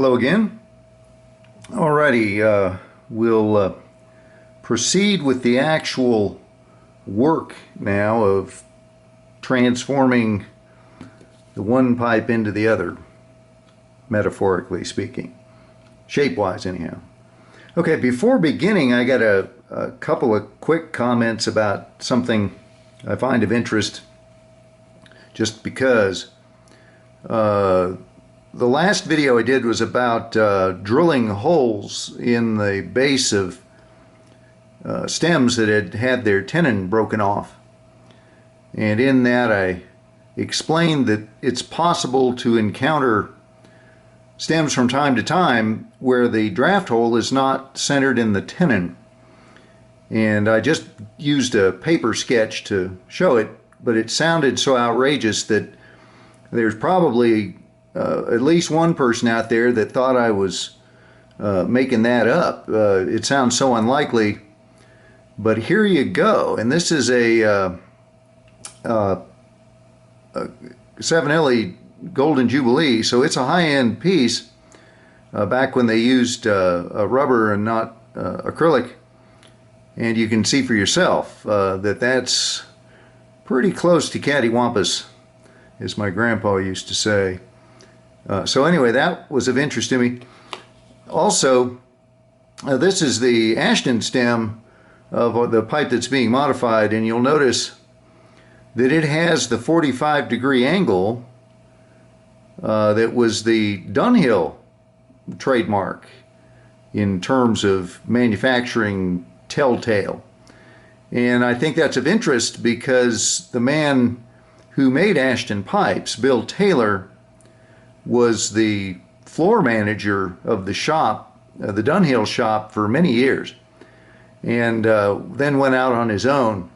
Hello again. Alrighty, we'll proceed with the actual work now of transforming the one pipe into the other, metaphorically speaking, shape-wise anyhow. Okay, before beginning, I got a couple of quick comments about something I find of interest just because. The last video I did was about drilling holes in the base of stems that had had their tenon broken off. And in that I explained that it's possible to encounter stems from time to time where the draft hole is not centered in the tenon. And I just used a paper sketch to show it, but it sounded so outrageous that there's probably at least one person out there that thought I was making that up. It sounds so unlikely, but here you go. And this is a 7LE Golden Jubilee, so it's a high-end piece back when they used rubber and not acrylic. And you can see for yourself that that's pretty close to cattywampus, as my grandpa used to say. So anyway, that was of interest to me. Also, this is the Ashton stem of the pipe that's being modified, and you'll notice that it has the 45-degree angle that was the Dunhill trademark in terms of manufacturing telltale. And I think that's of interest because the man who made Ashton pipes, Bill Taylor, was the floor manager of the shop, the Dunhill shop, for many years, and then went out on his own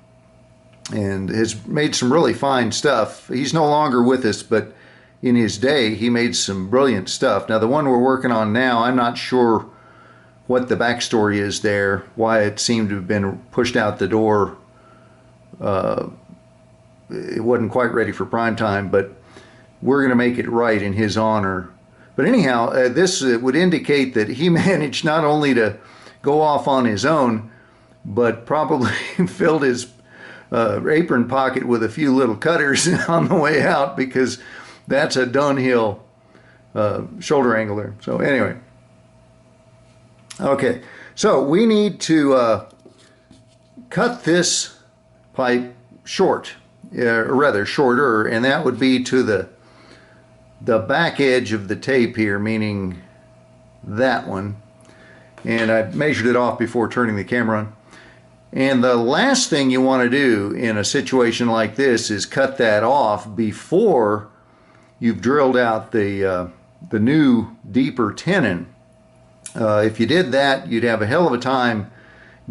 and has made some really fine stuff. He's no longer with us, but in his day he made some brilliant stuff. Now the one we're working on now, I'm not sure what the backstory is there, why it seemed to have been pushed out the door. It wasn't quite ready for prime time, but we're going to make it right in his honor. But anyhow, this would indicate that he managed not only to go off on his own, but probably filled his apron pocket with a few little cutters on the way out, because that's a Dunhill shoulder angler. So anyway, okay, so we need to cut this pipe short, or rather shorter, and that would be to the back edge of the tape here, meaning that one. And I measured it off before turning the camera on. And the last thing you want to do in a situation like this is cut that off before you've drilled out the new deeper tenon. If you did that, you'd have a hell of a time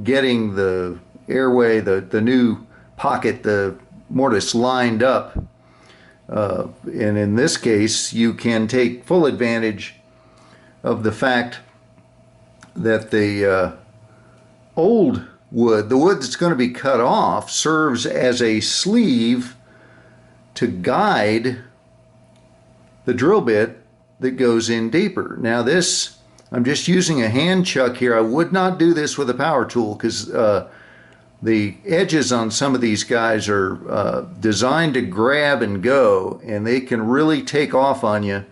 getting the airway, the new pocket, the mortise lined up. And in this case, you can take full advantage of the fact that the old wood, the wood that's going to be cut off, serves as a sleeve to guide the drill bit that goes in deeper. Now this, I'm just using a hand chuck here. I would not do this with a power tool because the edges on some of these guys are designed to grab and go, and they can really take off on you.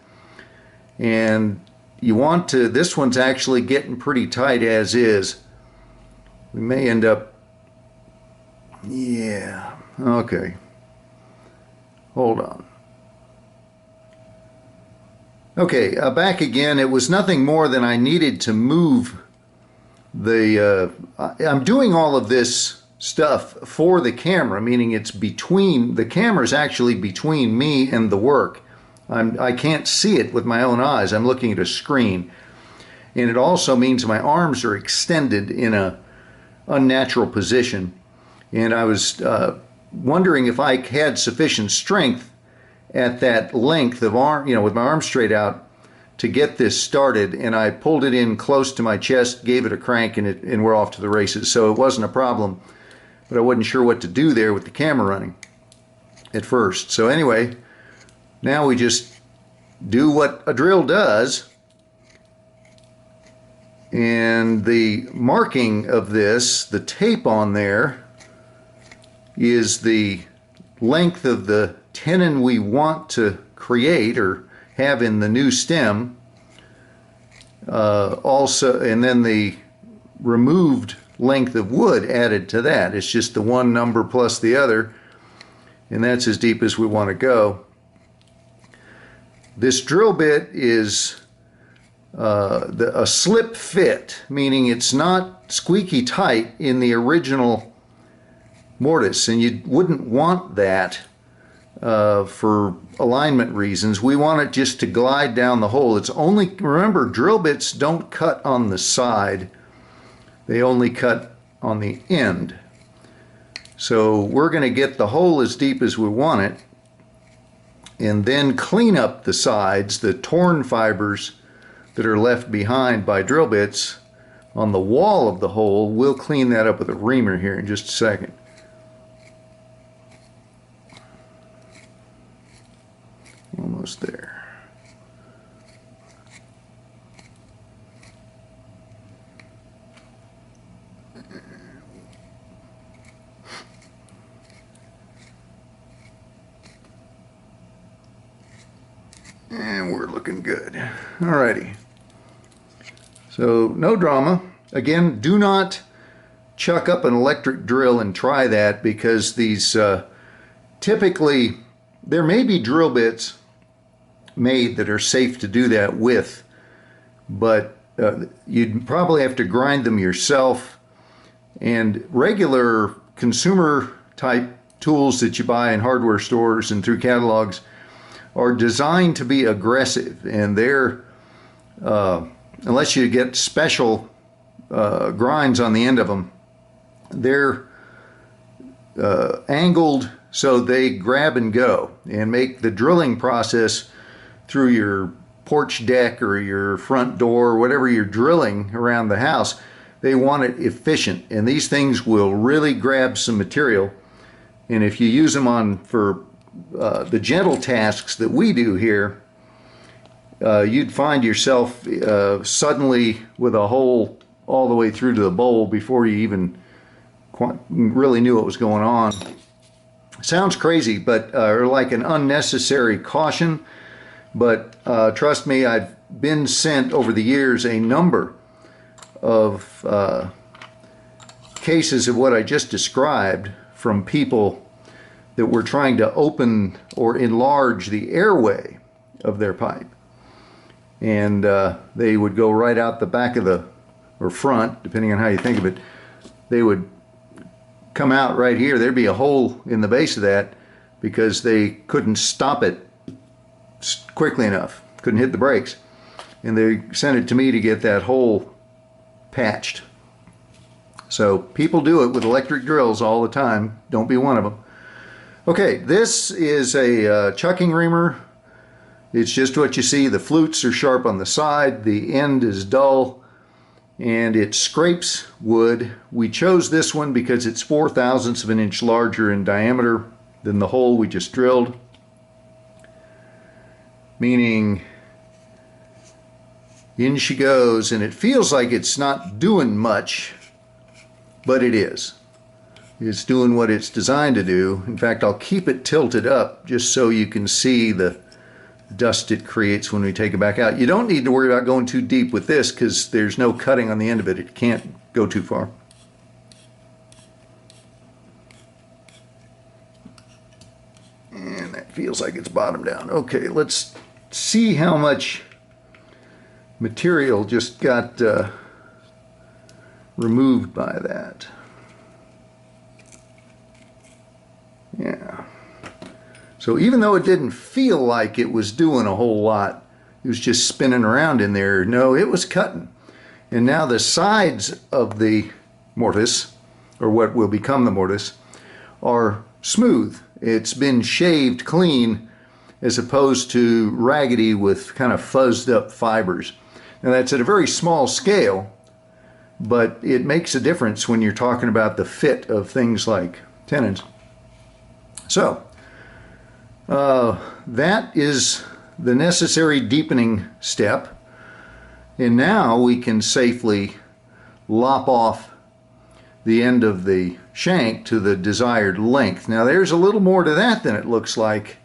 And you want to, this one's actually getting pretty tight as is. We may end up, yeah, okay. Hold on. Okay, back again. It was nothing more than I needed to move the, I'm doing all of this stuff for the camera, meaning it's between, the camera's actually between me and the work. I can't see it with my own eyes. I'm looking at a screen. And it also means my arms are extended in a unnatural position. And I was wondering if I had sufficient strength at that length of arm, you know, with my arms straight out, to get this started. And I pulled it in close to my chest, gave it a crank, and we're off to the races. So it wasn't a problem, but I wasn't sure what to do there with the camera running at first. So anyway, now we just do what a drill does, And the marking of this, the tape on there, is the length of the tenon we want to create or have in the new stem. Also, and then the removed length of wood added to that. It's just the one number plus the other, and that's as deep as we want to go. This drill bit is a slip fit, meaning it's not squeaky tight in the original mortise, and you wouldn't want that for alignment reasons. We want it just to glide down the hole. It's only, remember, drill bits don't cut on the side, they only cut on the end. So we're going to get the hole as deep as we want it, and then clean up the sides, the torn fibers that are left behind by drill bits on the wall of the hole. We'll clean that up with a reamer here in just a second. Almost there. And we're looking good. Alrighty. So no drama. Again, do not chuck up an electric drill and try that, because these typically, there may be drill bits made that are safe to do that with, but you'd probably have to grind them yourself. And regular consumer type tools that you buy in hardware stores and through catalogs are designed to be aggressive, and they're unless you get special grinds on the end of them, they're angled so they grab and go and make the drilling process through your porch deck or your front door, whatever you're drilling around the house. They want it efficient, and these things will really grab some material. And if you use them for the gentle tasks that we do here, you'd find yourself suddenly with a hole all the way through to the bowl before you even really knew what was going on. Sounds crazy, but or like an unnecessary caution, but trust me, I've been sent over the years a number of cases of what I just described from people that were trying to open or enlarge the airway of their pipe. And they would go right out the back of the, or front, depending on how you think of it. They would come out right here. There'd be a hole in the base of that because they couldn't stop it quickly enough, couldn't hit the brakes. And they sent it to me to get that hole patched. So people do it with electric drills all the time. Don't be one of them. Okay, this is a chucking reamer. It's just what you see. The flutes are sharp on the side, the end is dull, and it scrapes wood. We chose this one because it's 4/1000ths of an inch larger in diameter than the hole we just drilled, meaning in she goes, and it feels like it's not doing much, but it is. It's doing what it's designed to do. In fact, I'll keep it tilted up just so you can see the dust it creates when we take it back out. You don't need to worry about going too deep with this because there's no cutting on the end of it. It can't go too far. And that feels like it's bottomed down. Okay, let's see how much material just got removed by that. Yeah. So even though it didn't feel like it was doing a whole lot, it was just spinning around in there, no, it was cutting. And now the sides of the mortise, or what will become the mortise, are smooth. It's been shaved clean as opposed to raggedy with kind of fuzzed up fibers. Now that's at a very small scale, but it makes a difference when you're talking about the fit of things like tenons. So that is the necessary deepening step. And now we can safely lop off the end of the shank to the desired length. Now there's a little more to that than it looks like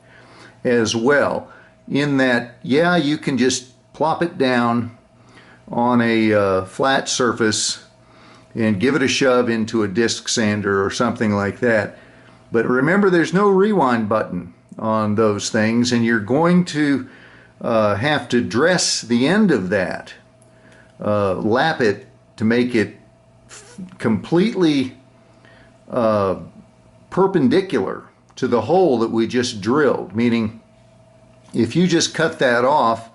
as well, in that, yeah, you can just plop it down on a flat surface and give it a shove into a disc sander or something like that. But remember, there's no rewind button on those things, and you're going to have to dress the end of that, lap it to make it completely perpendicular to the hole that we just drilled. Meaning, if you just cut that off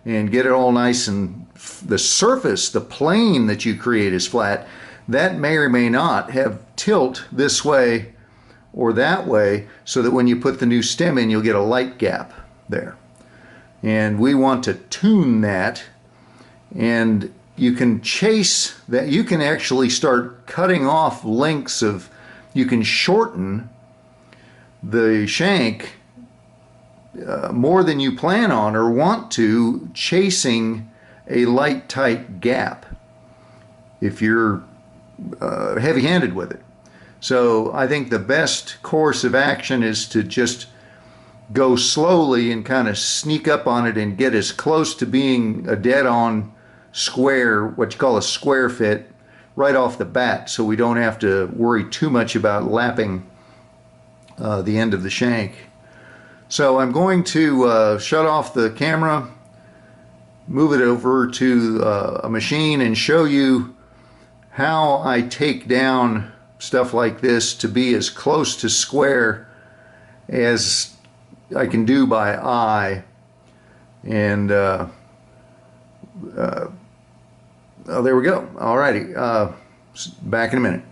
and get it all nice and the surface, the plane that you create is flat, that may or may not have tilt this way or that way, so that when you put the new stem in, you'll get a light gap there. And we want to tune that, and you can chase that. You can actually start cutting off lengths of, you can shorten the shank more than you plan on or want to, chasing a light tight gap if you're heavy-handed with it. So I think the best course of action is to just go slowly and kind of sneak up on it and get as close to being a dead-on square, what you call a square fit, right off the bat, so we don't have to worry too much about lapping the end of the shank. So I'm going to shut off the camera, move it over to a machine, and show you how I take down stuff like this to be as close to square as I can do by eye. And oh, there we go. Alrighty, back in a minute.